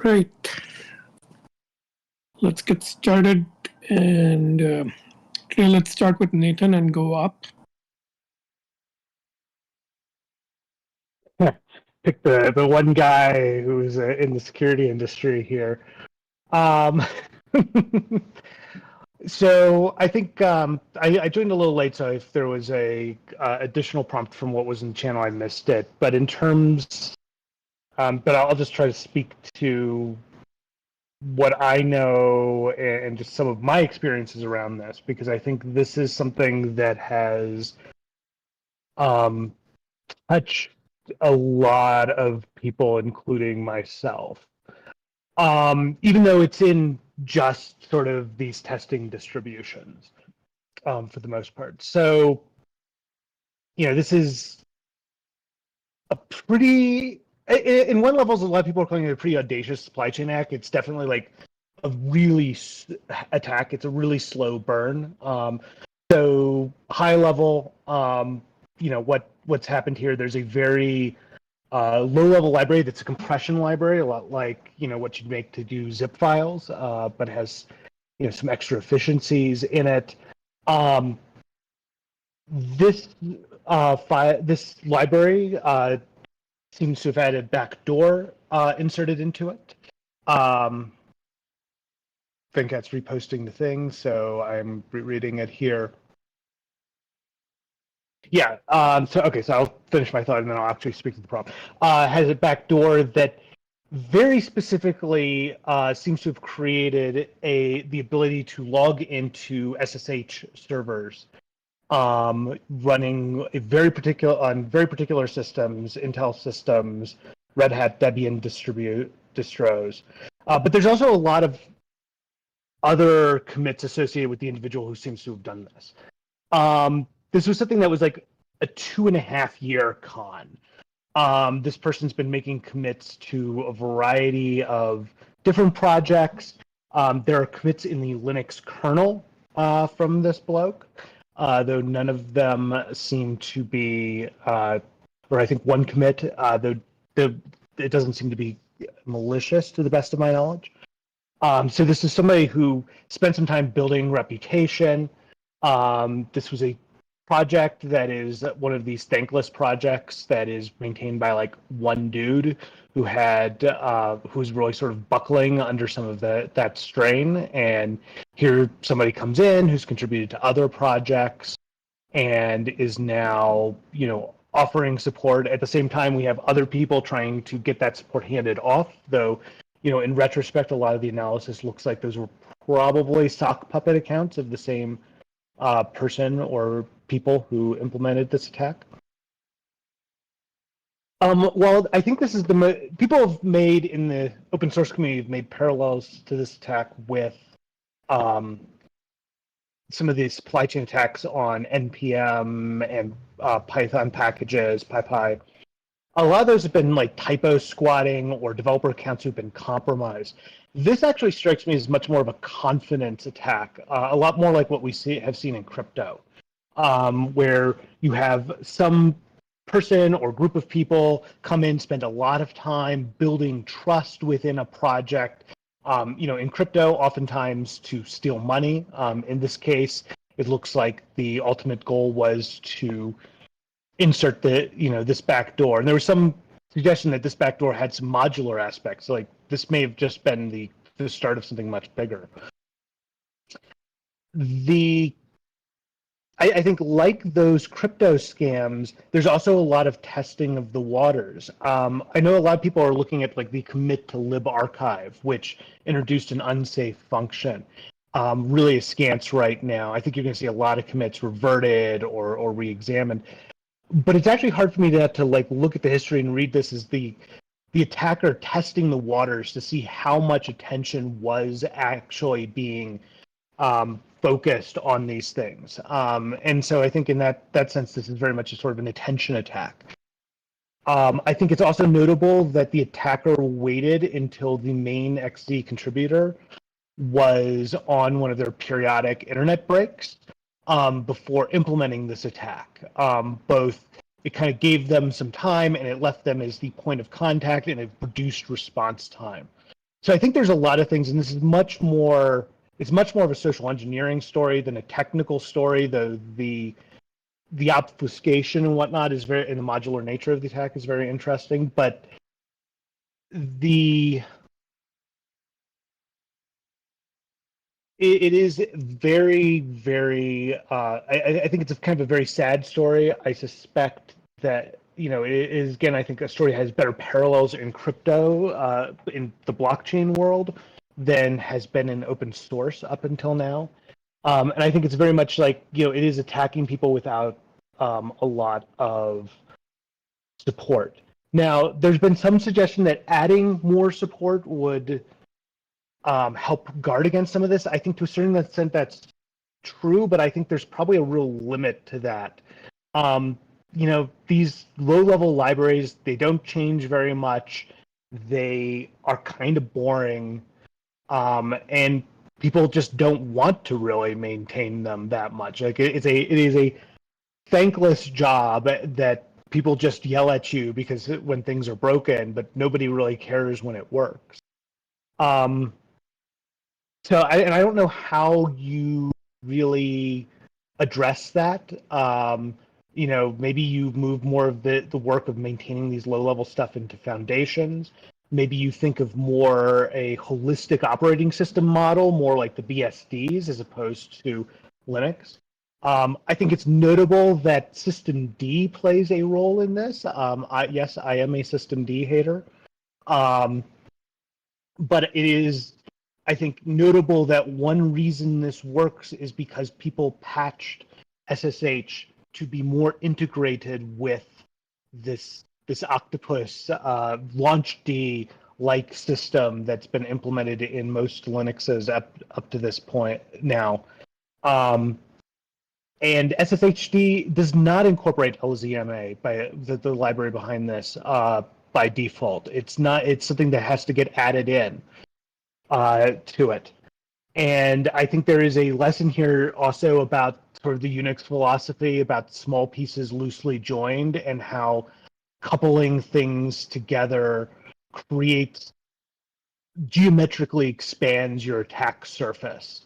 Right. Let's get started. And let's start with Nathan and go up. Pick the one guy who's in the security industry here. So I think I joined a little late, so if there was a additional prompt from what was in the channel, I missed it. But in terms, but I'll just try to speak to what I know and just some of my experiences around this, because I think this is something that has touched a lot of people, including myself. Even though it's in just sort of these testing distributions, for the most part. So, this is a pretty, in one level, a lot of people are calling it a pretty audacious supply chain hack. It's definitely like a really attack. It's a really slow burn. So high level, what's happened here, there's a very low-level library that's a compression library, a lot like what you'd make to do zip files, but has some extra efficiencies in it. This library seems to have had a backdoor inserted into it. Fincat's reposting the thing, so I'm reading it here. Yeah. So I'll finish my thought and then I'll actually speak to the problem. Has a backdoor that very specifically seems to have created the ability to log into SSH servers, running on very particular systems, Intel systems, Red Hat, Debian distros. But there's also a lot of other commits associated with the individual who seems to have done this. This was something that was like a 2.5-year con. This person's been making commits to a variety of different projects. There are commits in the Linux kernel from this bloke, though none of them seem to be, or I think one commit, though it doesn't seem to be malicious to the best of my knowledge. So this is somebody who spent some time building reputation. This was a project that is one of these thankless projects that is maintained by like one dude who's really sort of buckling under some of that strain. And here somebody comes in who's contributed to other projects and is now, offering support. At the same time, we have other people trying to get that support handed off, though, in retrospect, a lot of the analysis looks like those were probably sock puppet accounts of the same person or people who implemented this attack. Well, I think this is people have made in the open source community have made parallels to this attack with some of these supply chain attacks on NPM and Python packages, PyPy. A lot of those have been like typo squatting or developer accounts who've been compromised. This actually strikes me as much more of a confidence attack, a lot more like what we have seen in crypto, where you have some person or group of people come in, spend a lot of time building trust within a project. In crypto, oftentimes to steal money. In this case, it looks like the ultimate goal was to insert this backdoor. And there was some suggestion that this backdoor had some modular aspects. Like this may have just been the start of something much bigger. I think like those crypto scams, there's also a lot of testing of the waters. I know a lot of people are looking at like the commit to libarchive, which introduced an unsafe function, really askance right now. I think you're going to see a lot of commits reverted or re-examined. But it's actually hard for me to like look at the history and read this as the attacker testing the waters to see how much attention was actually being focused on these things. And so I think in that sense, this is very much a sort of an attention attack. I think it's also notable that the attacker waited until the main XD contributor was on one of their periodic internet breaks before implementing this attack. Both it kind of gave them some time and it left them as the point of contact and it reduced response time. So I think there's a lot of things, and this is much more. It's much more of a social engineering story than a technical story. The obfuscation and whatnot is very, and the modular nature of the attack is very interesting. But the it is very, very. I think it's a kind of a very sad story. I suspect that it is, again. I think a story has better parallels in crypto, in the blockchain world, than has been in open source up until now. And I think it's very much like it is attacking people without a lot of support. Now, there's been some suggestion that adding more support would help guard against some of this. I think to a certain extent that's true, but I think there's probably a real limit to that. These low-level libraries, they don't change very much. They are kind of boring, and people just don't want to really maintain them that much. Like it is a thankless job that people just yell at you because when things are broken, but nobody really cares when it works. Um, and I don't know how you really address that. Maybe you move more of the work of maintaining these low-level stuff into foundations. Maybe you think of more a holistic operating system model, more like the BSDs as opposed to Linux. I think it's notable that System D plays a role in this. Yes, I am a System D hater. But it is, I think, notable that one reason this works is because people patched SSH to be more integrated with this Octopus LaunchD like system that's been implemented in most Linuxes up to this point now. And SSHD does not incorporate LZMA by the library behind this by default. It's not. It's something that has to get added in to it. And I think there is a lesson here also about sort of the Unix philosophy about small pieces loosely joined and how coupling things together creates geometrically expands your attack surface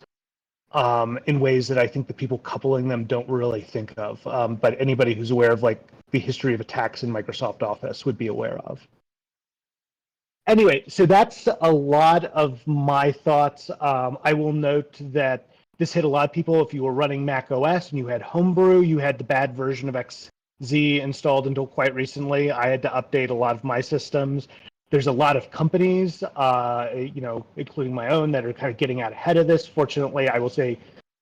in ways that I think the people coupling them don't really think of. But anybody who's aware of like the history of attacks in Microsoft Office would be aware of. Anyway, so that's a lot of my thoughts. I will note that this hit a lot of people. If you were running Mac OS and you had Homebrew, you had the bad version of XZ installed until quite recently. I had to update a lot of my systems. There's a lot of companies, including my own, that are kind of getting out ahead of this. Fortunately, I will say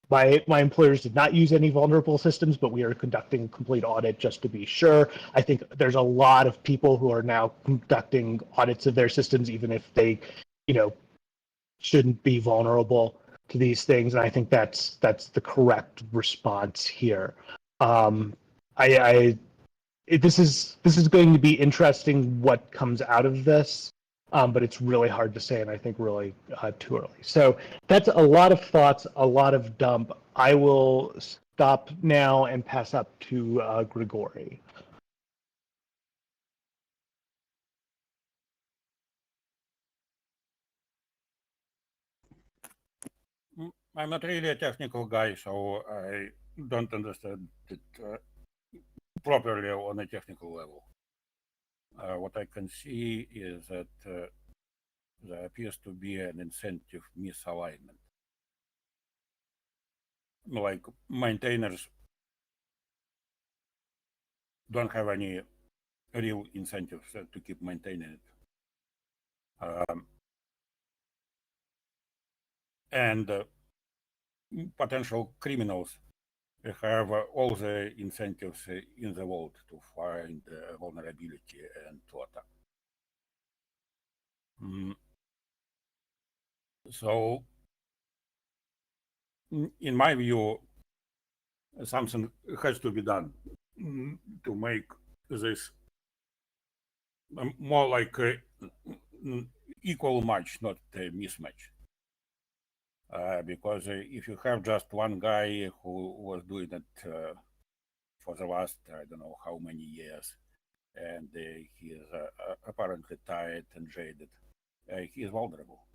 my employers did not use any vulnerable systems, but we are conducting a complete audit just to be sure. I think there's a lot of people who are now conducting audits of their systems, even if they, shouldn't be vulnerable to these things. And I think that's the correct response here. This is going to be interesting what comes out of this. But it's really hard to say, and I think really too early. So that's a lot of thoughts, a lot of dump. I will stop now and pass up to Grigori. I'm not really a technical guy, so I don't understand it properly on a technical level. What I can see is that there appears to be an incentive misalignment. Like maintainers don't have any real incentives to keep maintaining it. And potential criminals have all the incentives in the world to find vulnerability and to attack. So, in my view, something has to be done to make this more like equal match, not a mismatch. Because if you have just one guy who was doing it for the last, I don't know how many years, and he is apparently tired and jaded, he is vulnerable,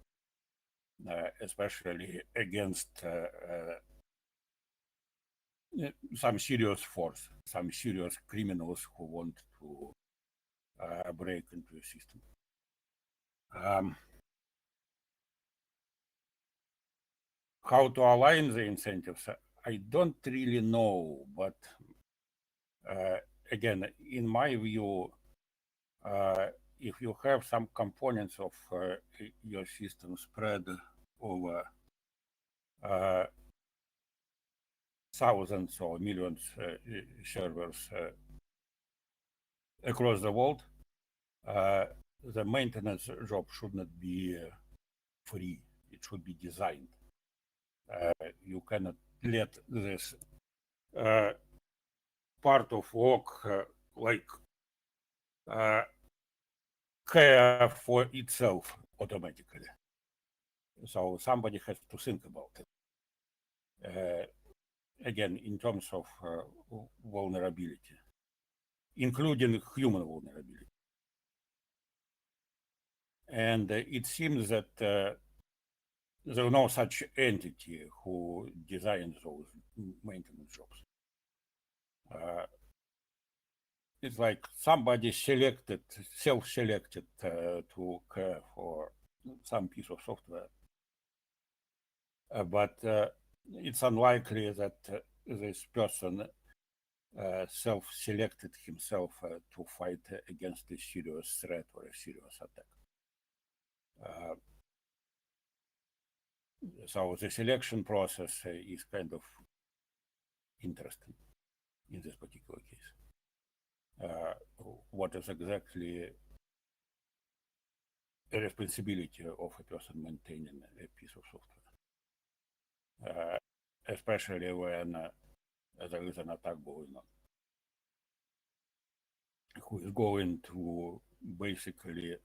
especially against some serious force, some serious criminals who want to break into a system. How to align the incentives, I don't really know, but again, in my view, if you have some components of your system spread over thousands or millions servers across the world, the maintenance job should not be free. It should be designed. You cannot let this part of work care for itself automatically. So somebody has to think about it. Again, in terms of vulnerability, including human vulnerability. And it seems that there is no such entity who designs those maintenance jobs. It's like somebody selected, self-selected to care for some piece of software. But it's unlikely that this person self-selected himself to fight against a serious threat or a serious attack. So the selection process is kind of interesting in this particular case. What is exactly a responsibility of a person maintaining a piece of software, especially when there is an attack going on, who is going to basically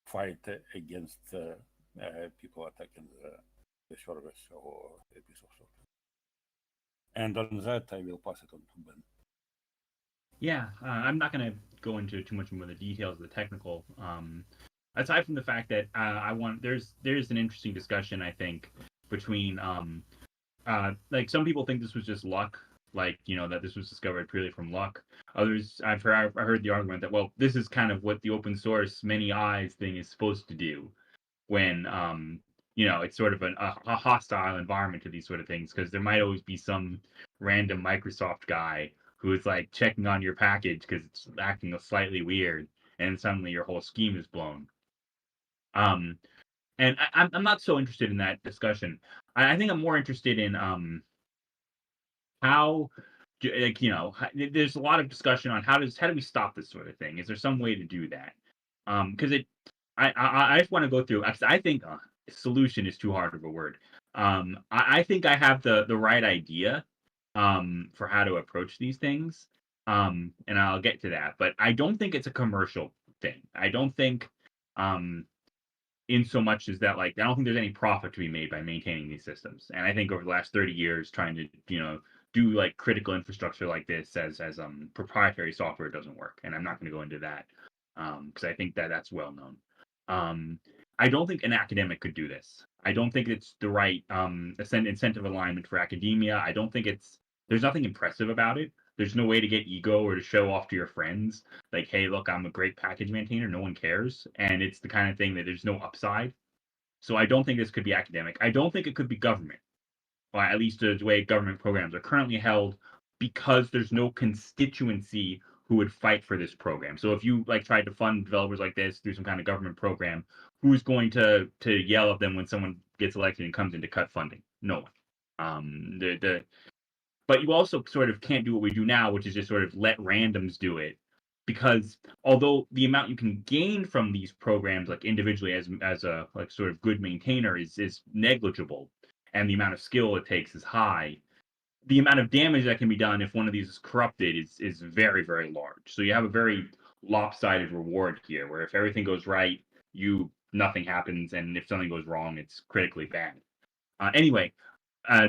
fight against people attacking the service or a piece of software. And on that, I will pass it on to Ben. Yeah, I'm not going to go into too much more of the details of the technical. Aside from the fact that there's an interesting discussion, I think, between like some people think this was just luck, like that this was discovered purely from luck. Others, I heard the argument that, well, this is kind of what the open source many eyes thing is supposed to do when it's sort of a hostile environment to these sort of things, because there might always be some random Microsoft guy who is like checking on your package because it's acting slightly weird, and suddenly your whole scheme is blown. And I'm not so interested in that discussion. I think I'm more interested in how, like, there's a lot of discussion on how do we stop this sort of thing? Is there some way to do that? Because I just want to go through, because I think solution is too hard of a word. I think I have the right idea for how to approach these things, and I'll get to that. But I don't think it's a commercial thing. I don't think in so much as that, like, I don't think there's any profit to be made by maintaining these systems. And I think over the last 30 years, trying to do like critical infrastructure like this as proprietary software doesn't work. And I'm not going to go into that because I think that's well known. I don't think an academic could do this. I don't think it's the right incentive alignment for academia. I don't think there's nothing impressive about it. There's no way to get ego or to show off to your friends, like, hey, look, I'm a great package maintainer. No one cares. And it's the kind of thing that there's no upside. So I don't think this could be academic. I don't think it could be government, or at least the way government programs are currently held, because there's no constituency who would fight for this program. So if you tried to fund developers like this through some kind of government program, who's going to yell at them when someone gets elected and comes in to cut funding? No one. But you also sort of can't do what we do now, which is just sort of let randoms do it, because although the amount you can gain from these programs, like individually as a sort of good maintainer, is negligible, and the amount of skill it takes is high, the amount of damage that can be done if one of these is corrupted is very, very large. So you have a very lopsided reward here, where if everything goes right, nothing happens, and if something goes wrong, it's critically bad. Anyway.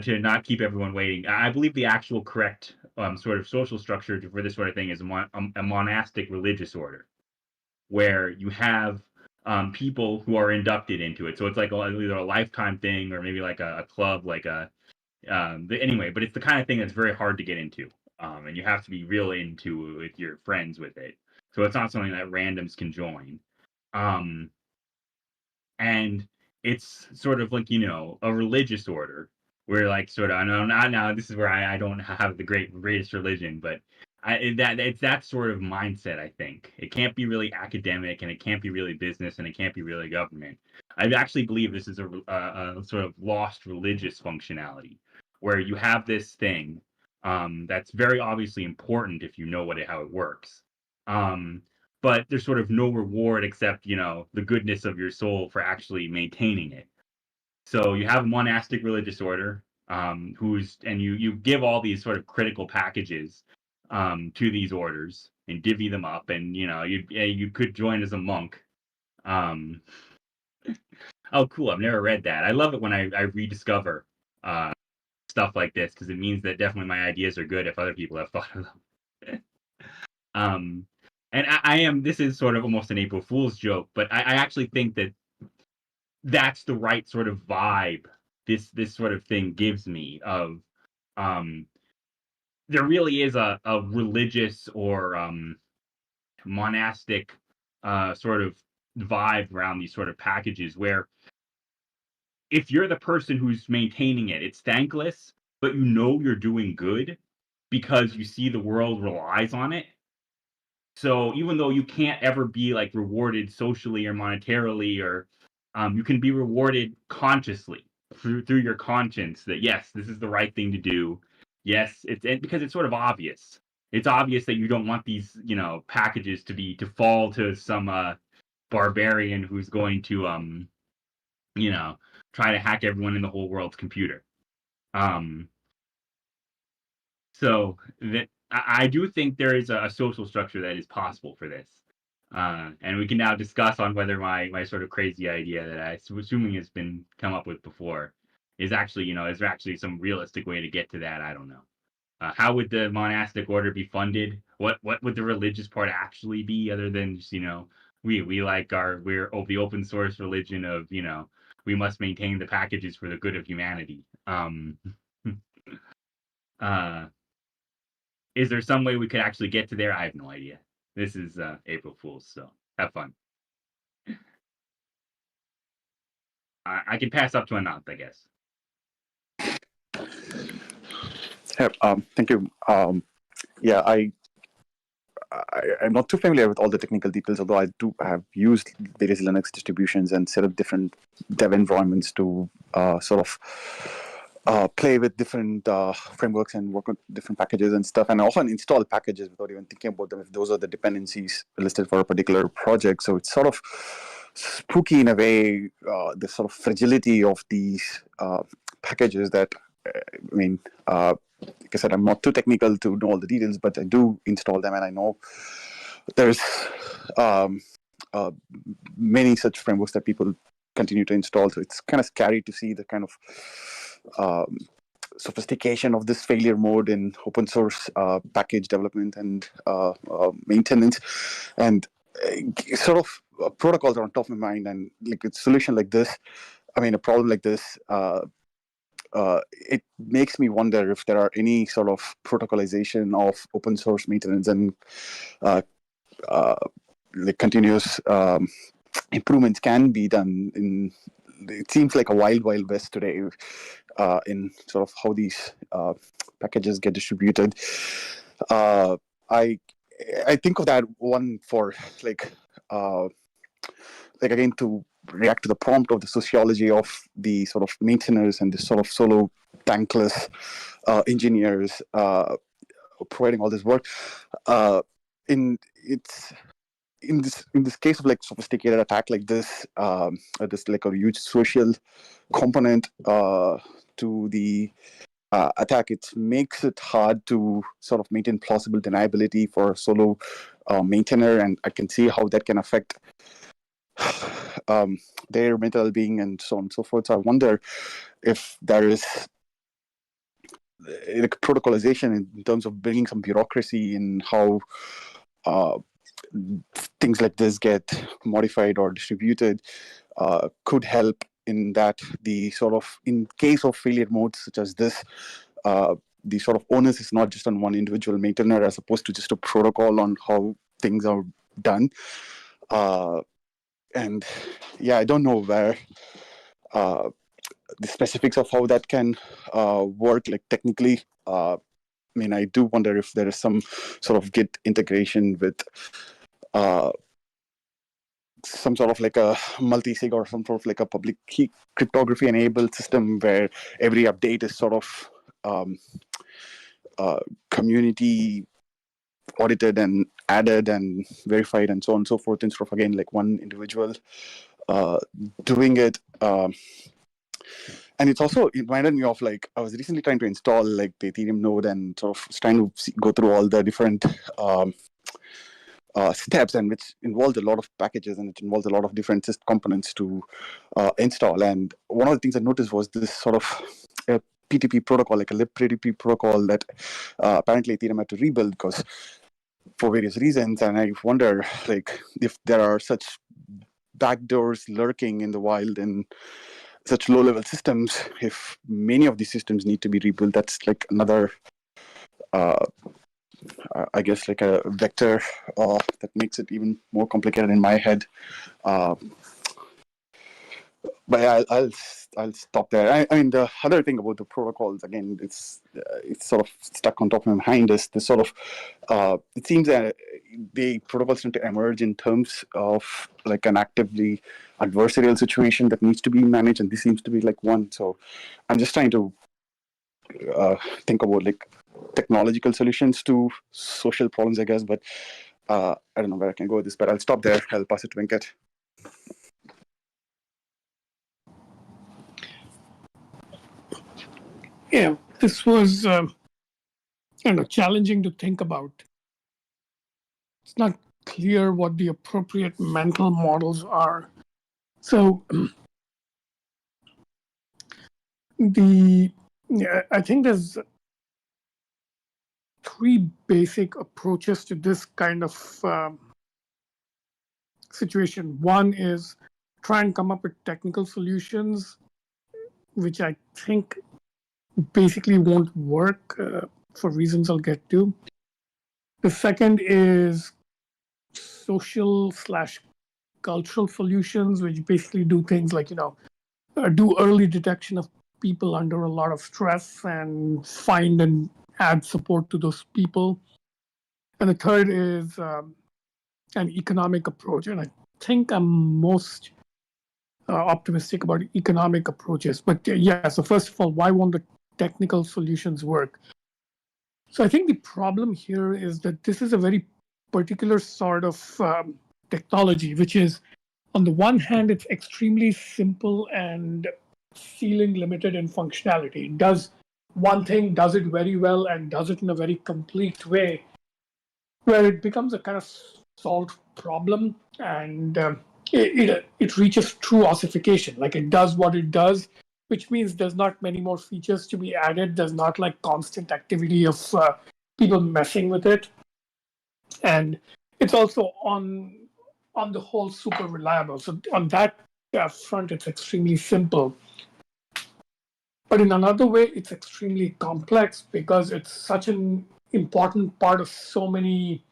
To not keep everyone waiting, I believe the actual correct sort of social structure for this sort of thing is a monastic religious order, where you have people who are inducted into it. So it's like either a lifetime thing or maybe like a club, like anyway. But it's the kind of thing that's very hard to get into, and you have to be real into if you're friends with it. So it's not something that randoms can join. And it's sort of like, a religious order where like sort of, I know not now, this is where I don't have the greatest religion, but it's that sort of mindset. I think it can't be really academic, and it can't be really business, and it can't be really government. I actually believe this is a sort of lost religious functionality where you have this thing that's very obviously important if you know how it works. But there's sort of no reward except, the goodness of your soul for actually maintaining it. So you have a monastic religious order, and you give all these sort of critical packages to these orders and divvy them up, and you could join as a monk. Oh, cool! I've never read that. I love it when I rediscover stuff like this, because it means that definitely my ideas are good if other people have thought of them. And this is sort of almost an April Fool's joke, but I actually think that that's the right sort of vibe this sort of thing gives me of, there really is a religious or monastic sort of vibe around these sort of packages where if you're the person who's maintaining it, it's thankless, but you're doing good because you see the world relies on it. So even though you can't ever be like rewarded socially or monetarily, or you can be rewarded consciously through your conscience that yes, this is the right thing to do. Yes, because it's sort of obvious. It's obvious that you don't want these, packages to fall to some barbarian who's going to try to hack everyone in the whole world's computer. So that I do think there is a social structure that is possible for this. And we can now discuss on whether my sort of crazy idea that I'm assuming has been come up with before is actually, is there actually some realistic way to get to that? I don't know. How would the monastic order be funded? What would the religious part actually be, other than just, we like we're the open source religion of, we must maintain the packages for the good of humanity. Is there some way we could actually get to there? I have no idea. This is April Fool's, so have fun. I can pass up to Anant, I guess. Thank you. Yeah, I'm not too familiar with all the technical details, although I do have used various Linux distributions and set up different dev environments to sort of play with different frameworks and work on different packages and stuff, and often install packages without even thinking about them if those are the dependencies listed for a particular project. So it's sort of spooky in a way, the sort of fragility of these packages that, like I said, I'm not too technical to know all the details, but I do install them, and I know there's many such frameworks that people continue to install. So it's kind of scary to see the kind of sophistication of this failure mode in open source package development and maintenance, and sort of protocols are on top of my mind. And like a solution like this, a problem like this, it makes me wonder if there are any sort of protocolization of open source maintenance and like continuous improvements can be done in. It seems like a wild west today in sort of how these packages get distributed. I think of that one for like again to react to the prompt of the sociology of the sort of maintainers and the sort of solo tankless engineers providing all this work. In this case of like sophisticated attack like this, there's like a huge social component to the attack. It makes it hard to sort of maintain plausible deniability for a solo maintainer, and I can see how that can affect their mental well-being and so on and so forth. So I wonder if there is like protocolization in terms of bringing some bureaucracy in how things like this get modified or distributed could help in that the sort of, in case of failure modes such as this, the sort of onus is not just on one individual maintainer as opposed to just a protocol on how things are done. And yeah, I don't know where the specifics of how that can work, like technically. I mean, I do wonder if there is some sort of Git integration with some sort of like a multi-sig or some sort of like a public key cryptography enabled system where every update is sort of community audited and added and verified and so on and so forth, instead of again like one individual doing it. And it's also, it reminded me of, like, I was recently trying to install like the Ethereum node and sort of trying to go through all the different steps, and which involves a lot of packages and it involves a lot of different components to install. And one of the things I noticed was this sort of PTP protocol, like a libPTP protocol that apparently Ethereum had to rebuild because for various reasons. And I wonder, like, if there are such backdoors lurking in the wild in such low-level systems, if many of these systems need to be rebuilt, that's like another, I guess, like a vector that makes it even more complicated in my head. But yeah, I'll stop there. I mean, the other thing about the protocols, again, it's sort of stuck on top of my mind, is the sort of it seems that the protocols tend to emerge in terms of like an actively adversarial situation that needs to be managed, and this seems to be like one. So I'm just trying to think about like technological solutions to social problems, I guess. But I don't know where I can go with this, but I'll stop there. I'll pass it to Venkat. Yeah, this was challenging to think about. It's not clear what the appropriate mental models are. So I think there's three basic approaches to this kind of situation. One is try and come up with technical solutions, which I think basically won't work for reasons I'll get to. The second is social/cultural solutions, which basically do things like, do early detection of people under a lot of stress and find and add support to those people. And the third is an economic approach. And I think I'm most optimistic about economic approaches. But yeah, so first of all, why won't the technical solutions work? So I think the problem here is that this is a very particular sort of technology, which is, on the one hand, it's extremely simple and ceiling limited in functionality. It does one thing, does it very well, and does it in a very complete way, where it becomes a kind of solved problem, and it reaches true ossification. Like, it does what it does, which means there's not many more features to be added. There's not like constant activity of people messing with it. And it's also on the whole super reliable. So on that front, it's extremely simple. But in another way, it's extremely complex because it's such an important part of so many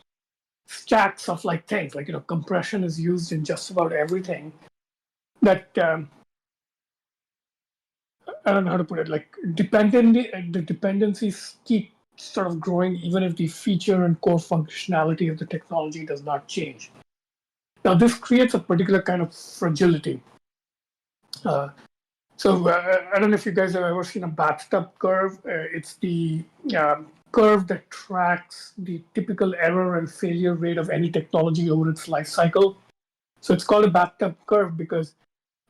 stacks of like things. Like, compression is used in just about everything. That I don't know how to put it. Like, the dependencies keep sort of growing, even if the feature and core functionality of the technology does not change. Now, this creates a particular kind of fragility. I don't know if you guys have ever seen a bathtub curve. It's the curve that tracks the typical error and failure rate of any technology over its life cycle. So it's called a bathtub curve because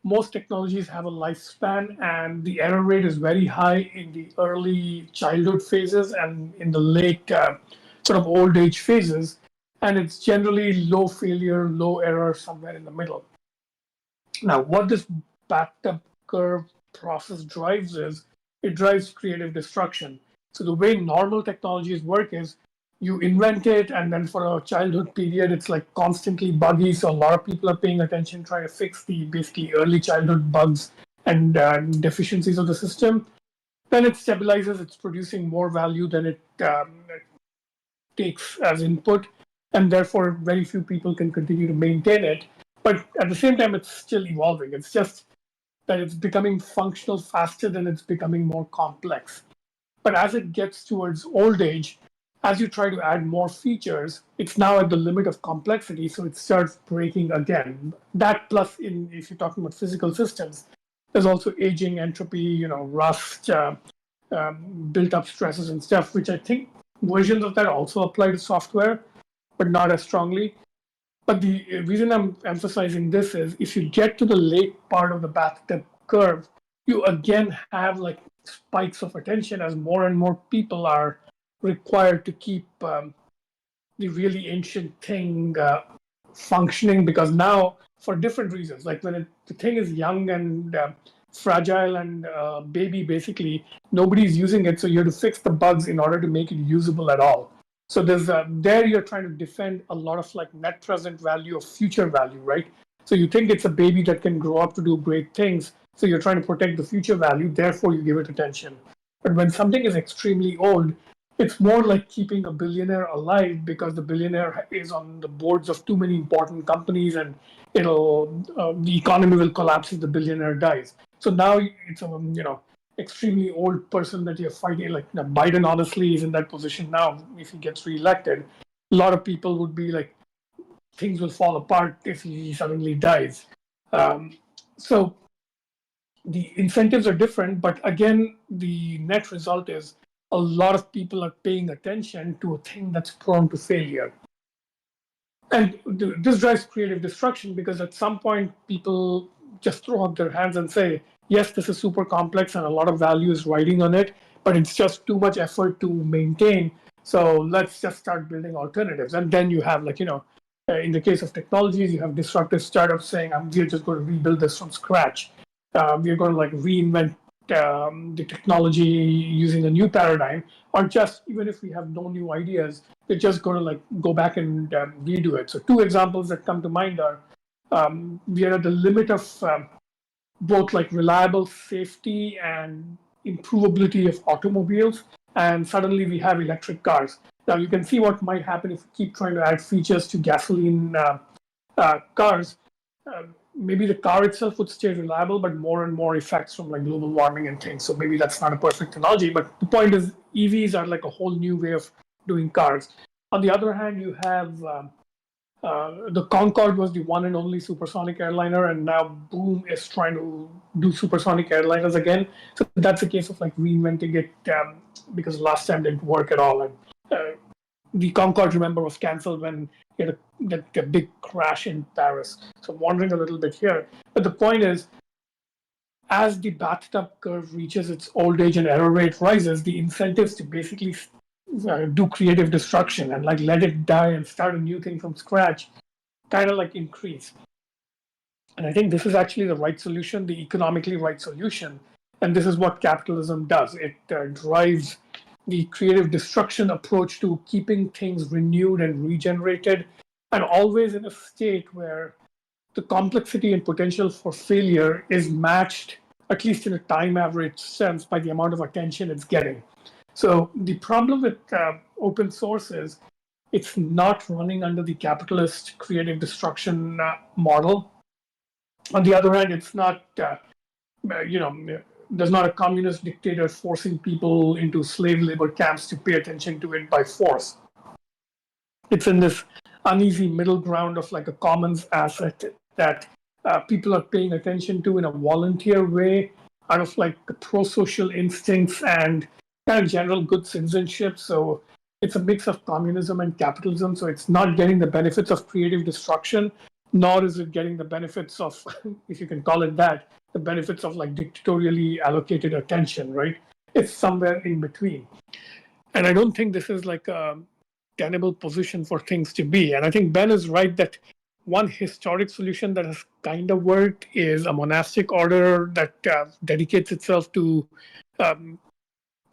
most technologies have a lifespan, and the error rate is very high in the early childhood phases and in the late sort of old age phases. And it's generally low failure, low error, somewhere in the middle. Now, what this bathtub curve process drives is, it drives creative destruction. So the way normal technologies work is, you invent it, and then for a childhood period, it's like constantly buggy. So a lot of people are paying attention, trying to fix the basically early childhood bugs and deficiencies of the system. Then it stabilizes, it's producing more value than it takes as input, and therefore very few people can continue to maintain it. But at the same time, it's still evolving. It's just that it's becoming functional faster than it's becoming more complex. But as it gets towards old age, as you try to add more features, it's now at the limit of complexity, so it starts breaking again. That plus, if you're talking about physical systems, there's also aging, entropy, rust, built-up stresses and stuff, which I think versions of that also apply to software, but not as strongly. But the reason I'm emphasizing this is if you get to the late part of the bathtub curve, you again have like spikes of attention as more and more people are required to keep the really ancient thing functioning, because now for different reasons, like when the thing is young and fragile and baby, basically nobody's using it, so you have to fix the bugs in order to make it usable at all. So there's there you're trying to defend a lot of like net present value of future value, right? So you think it's a baby that can grow up to do great things, so you're trying to protect the future value, therefore you give it attention. But when something is extremely old, it's more like keeping a billionaire alive, because the billionaire is on the boards of too many important companies, and the economy will collapse if the billionaire dies. So now it's a extremely old person that you're fighting. Like Biden honestly is in that position now. If he gets reelected, a lot of people would be like, things will fall apart if he suddenly dies. So the incentives are different, but again, the net result is a lot of people are paying attention to a thing that's prone to failure. And this drives creative destruction, because at some point people just throw up their hands and say, yes, this is super complex and a lot of value is riding on it, but it's just too much effort to maintain. So let's just start building alternatives. And then you have in the case of technologies, you have disruptive startups saying, we're just going to rebuild this from scratch. We're going to reinvent the technology using a new paradigm, or just even if we have no new ideas, they're just going to go back and redo it. So two examples that come to mind are we are at the limit of both reliable safety and improvability of automobiles, and suddenly we have electric cars. Now you can see what might happen if we keep trying to add features to gasoline cars. Maybe the car itself would stay reliable, but more and more effects from global warming and things. So maybe that's not a perfect analogy, but the point is EVs are a whole new way of doing cars. On the other hand, you have the Concorde was the one and only supersonic airliner, and now Boom is trying to do supersonic airliners again. So that's a case of reinventing it because last time didn't work at all. And the Concorde, remember, was canceled when you had a big crash in Paris. So I'm wandering a little bit here. But the point is, as the bathtub curve reaches its old age and error rate rises, the incentives to basically do creative destruction and let it die and start a new thing from scratch kind of increase. And I think this is actually the right solution, the economically right solution. And this is what capitalism does. It drives the creative destruction approach to keeping things renewed and regenerated, and always in a state where the complexity and potential for failure is matched, at least in a time average sense, by the amount of attention it's getting. So the problem with open source is it's not running under the capitalist creative destruction model. On the other hand, it's not, there's not a communist dictator forcing people into slave labor camps to pay attention to it by force. It's in this uneasy middle ground of a commons asset that people are paying attention to in a volunteer way, out of pro-social instincts and kind of general good citizenship. So it's a mix of communism and capitalism. So it's not getting the benefits of creative destruction, nor is it getting the benefits of, if you can call it that, the benefits of dictatorially allocated attention, right? It's somewhere in between. And I don't think this is a tenable position for things to be. And I think Ben is right that one historic solution that has kind of worked is a monastic order that dedicates itself to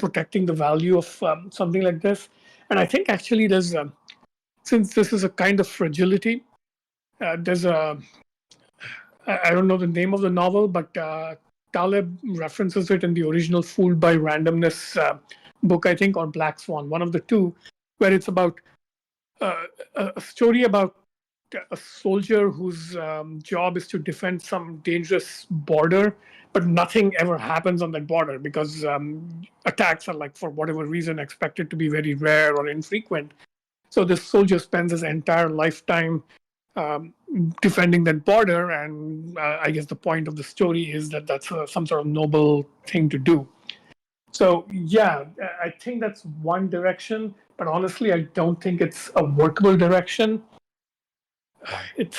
protecting the value of something like this. And I think actually there's, since this is a kind of fragility, there's a, I don't know the name of the novel, but Taleb references it in the original Fooled by Randomness book, I think, or Black Swan, one of the two, where it's about a story about a soldier whose job is to defend some dangerous border, but nothing ever happens on that border because attacks are, like, for whatever reason, expected to be very rare or infrequent. So this soldier spends his entire lifetime defending that border, and I guess the point of the story is that that's some sort of noble thing to do. So yeah, I think that's one direction, but honestly, I don't think it's a workable direction. It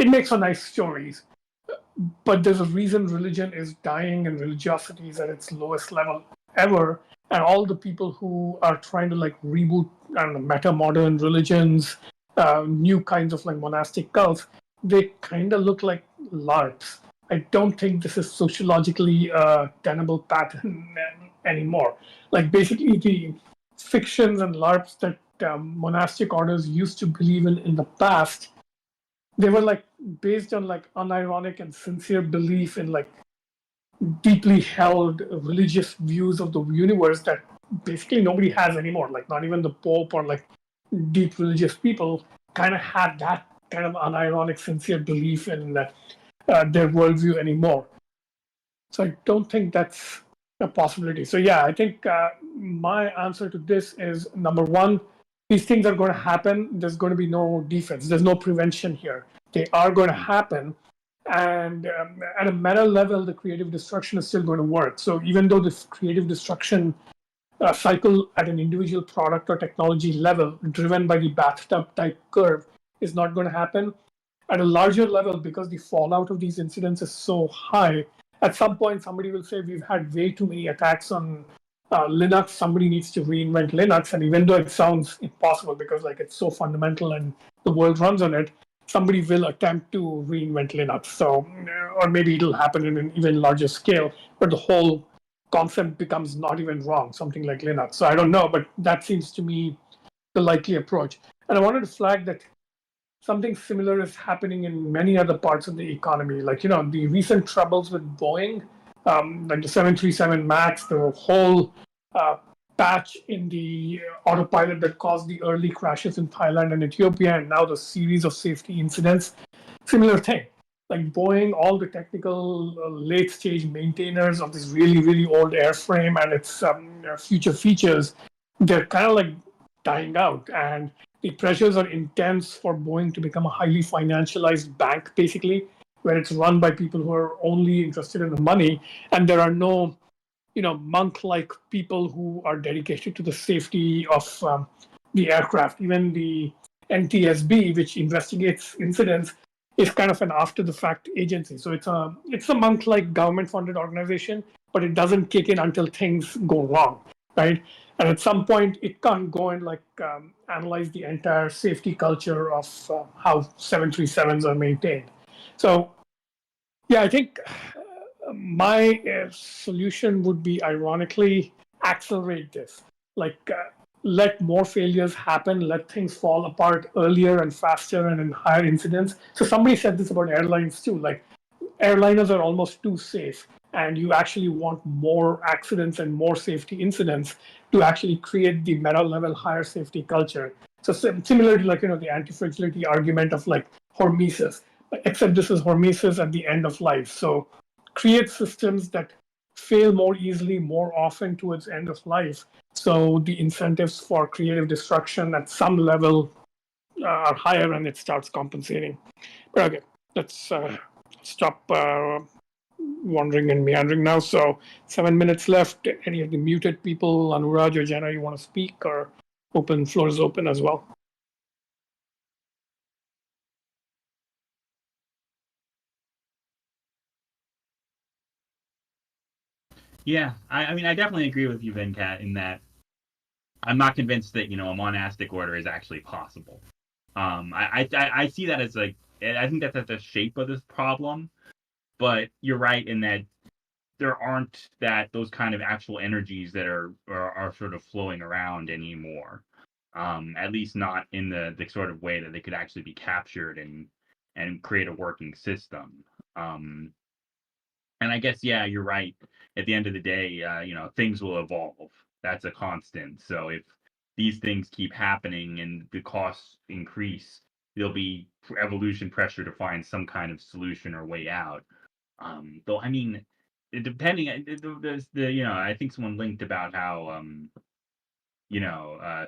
makes for nice stories, but there's a reason religion is dying and religiosity is at its lowest level ever. And all the people who are trying to, like, reboot, I don't know, meta-modern religions, new kinds of, like, monastic cults, they kind of look like LARPs. I don't think this is sociologically a tenable pattern anymore. Like, basically, the fictions and LARPs that monastic orders used to believe in the past, they were, like, based on, like, unironic and sincere belief in, like, deeply held religious views of the universe that basically nobody has anymore. Like, not even the Pope or, like, deep religious people kind of had that kind of unironic, sincere belief in their worldview anymore. So I don't think that's a possibility. So yeah, I think my answer to this is, number one, these things are going to happen. There's going to be no defense. There's no prevention here. They are going to happen. And at a meta level, the creative destruction is still going to work. So even though this creative destruction cycle at an individual product or technology level, driven by the bathtub type curve, is not going to happen, at a larger level, because the fallout of these incidents is so high, at some point somebody will say, we've had way too many attacks on Linux, somebody needs to reinvent Linux. And even though it sounds impossible because, like, it's so fundamental and the world runs on it, somebody will attempt to reinvent Linux. So, or maybe it'll happen in an even larger scale, but the whole concept becomes not even wrong, something like Linux. So I don't know, but that seems to me the likely approach. And I wanted to flag that something similar is happening in many other parts of the economy. Like, the recent troubles with Boeing, like the 737 MAX, the whole patch in the autopilot that caused the early crashes in Thailand and Ethiopia, and now the series of safety incidents. Similar thing. Like Boeing, all the technical late stage maintainers of this really, really old airframe and its future features, they're kind of like dying out. And the pressures are intense for Boeing to become a highly financialized bank, basically, where it's run by people who are only interested in the money. And there are no, monk-like people who are dedicated to the safety of the aircraft. Even the NTSB, which investigates incidents, is kind of an after-the-fact agency. So it's a monk-like government-funded organization, but it doesn't kick in until things go wrong, right? And at some point, it can't go and analyze the entire safety culture of how 737s are maintained. So, yeah, I think my solution would be, ironically, accelerate this. Let more failures happen, let things fall apart earlier and faster and in higher incidents. So somebody said this about airlines too. Like, airliners are almost too safe, and you actually want more accidents and more safety incidents to actually create the meta level higher safety culture. So similar to the anti-fragility argument of hormesis, except this is hormesis at the end of life. So create systems that fail more easily, more often towards end of life. So the incentives for creative destruction at some level are higher, and it starts compensating. But okay, let's stop wandering and meandering now. So 7 minutes left. Any of the muted people, Anuraj or Jenna, you want to speak, or floor is open as well? Yeah, I mean, I definitely agree with you, Venkat, in that I'm not convinced that, a monastic order is actually possible. I see that as I think that's at the shape of this problem, but you're right in that there aren't those kind of actual energies that are sort of flowing around anymore. At least not in the sort of way that they could actually be captured and create a working system. And I guess, yeah, you're right. At the end of the day, things will evolve. That's a constant. So if these things keep happening and the costs increase, there'll be evolution pressure to find some kind of solution or way out. Though, I mean, depending, I think someone linked about how,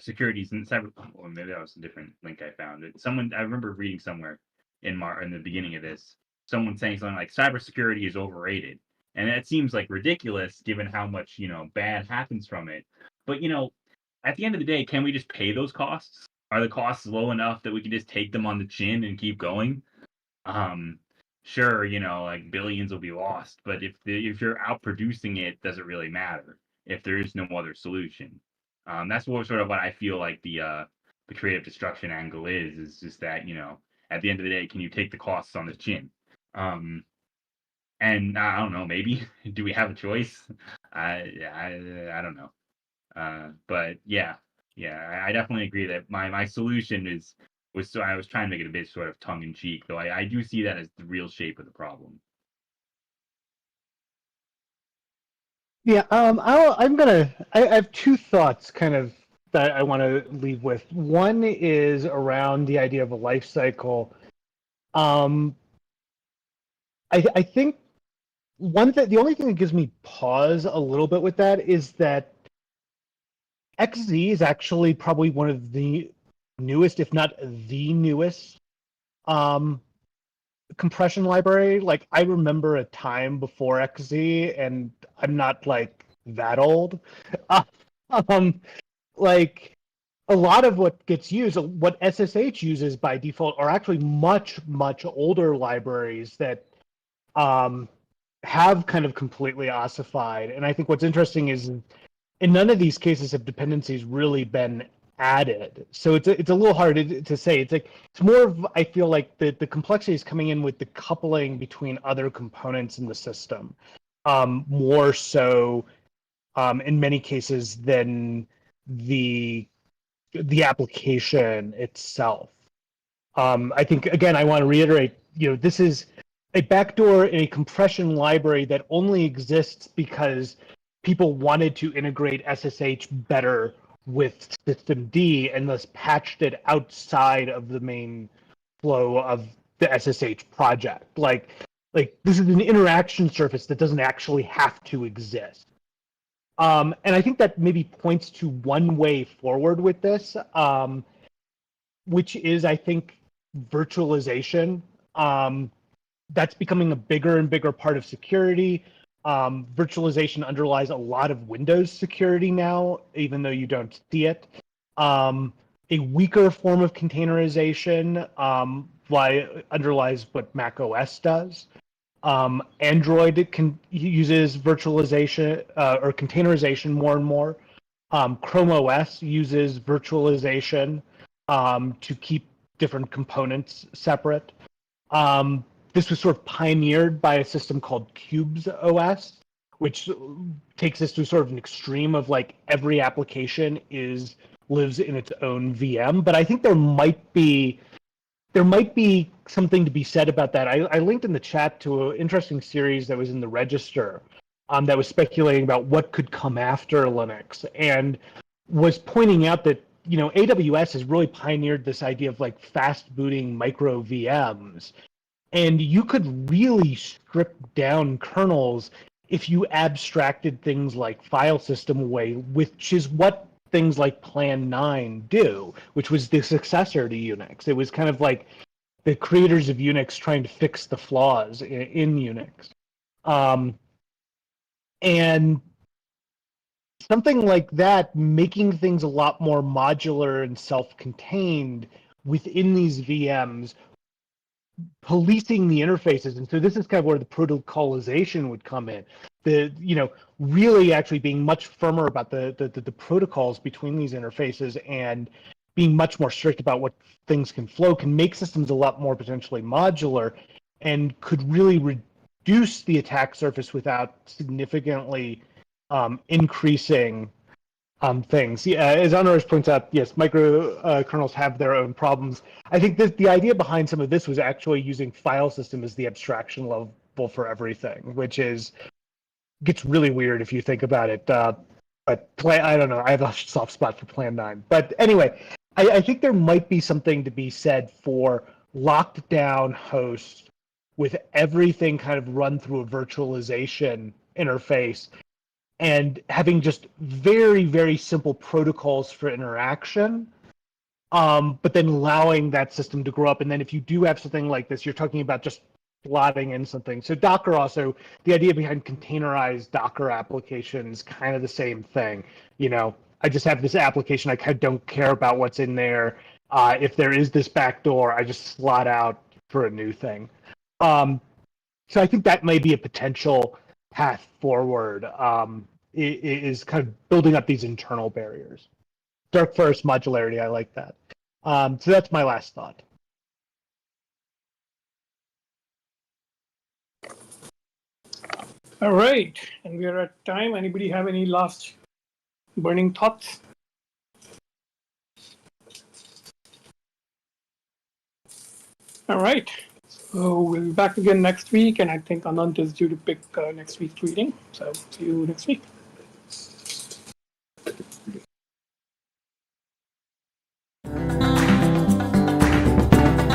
securities and cyber. Well, maybe that was a different link I found. I remember reading somewhere in the beginning of this, someone saying something like cybersecurity is overrated, and that seems like ridiculous given how much bad happens from it. But at the end of the day, can we just pay those costs? Are the costs low enough that we can just take them on the chin and keep going? Sure, like billions will be lost, but if you're outproducing it, does it really matter if there is no other solution? That's what I feel like the creative destruction angle is just that at the end of the day, can you take the costs on the chin? And I don't know, maybe do we have a choice? I don't know. But yeah, I definitely agree that my solution was I was trying to make it a bit sort of tongue in cheek, though I do see that as the real shape of the problem. Yeah, I have two thoughts kind of that I want to leave with. One is around the idea of a life cycle. I think the only thing that gives me pause a little bit with that is that XZ is actually probably one of the newest, if not the newest, compression library. Like, I remember a time before XZ, and I'm not like that old. Like, a lot of what gets used, what SSH uses by default, are actually much older libraries that have kind of completely ossified. And I think what's interesting is in none of these cases have dependencies really been added. So it's a little hard to say. It's more of, I feel like the complexity is coming in with the coupling between other components in the system, more so in many cases than the application itself. I think, again, I want to reiterate, this is a backdoor in a compression library that only exists because people wanted to integrate SSH better with systemd and thus patched it outside of the main flow of the SSH project. Like this is an interaction surface that doesn't actually have to exist. And I think that maybe points to one way forward with this, which is, I think, virtualization. That's becoming a bigger and bigger part of security. Virtualization underlies a lot of Windows security now, even though you don't see it. A weaker form of containerization underlies what Mac OS does. Android uses virtualization or containerization more and more. Chrome OS uses virtualization to keep different components separate. This was sort of pioneered by a system called Cubes OS, which takes us to sort of an extreme of like every application lives in its own VM. But I think there might be something to be said about that. I linked in the chat to an interesting series that was in the Register that was speculating about what could come after Linux, and was pointing out that AWS has really pioneered this idea of like fast booting micro VMs. And you could really strip down kernels if you abstracted things like file system away, which is what things like Plan 9 do, which was the successor to Unix. It was kind of like the creators of Unix trying to fix the flaws in Unix. And something like that, making things a lot more modular and self-contained within these VMs, policing the interfaces. And so this is kind of where the protocolization would come in. Really actually being much firmer about the protocols between these interfaces and being much more strict about what things can flow can make systems a lot more potentially modular, and could really reduce the attack surface without significantly increasing things. Yeah, as Honoris points out, yes, micro kernels have their own problems. I think that the idea behind some of this was actually using file system as the abstraction level for everything, which gets really weird if you think about it. But I don't know. I have a soft spot for Plan 9. But anyway, I think there might be something to be said for locked down hosts with everything kind of run through a virtualization interface and having just very, very simple protocols for interaction, but then allowing that system to grow up. And then if you do have something like this, you're talking about just slotting in something. So Docker also, the idea behind containerized Docker applications, kind of the same thing. You know, I just have this application, I kind of don't care about what's in there. If there is this backdoor, I just slot out for a new thing. So I think that may be a potential path forward, is kind of building up these internal barriers. Dark forest modularity, I like that. So that's my last thought. All right, and we are at time. Anybody have any last burning thoughts? All right, so we'll be back again next week, and I think Anant is due to pick next week's reading. So see you next week.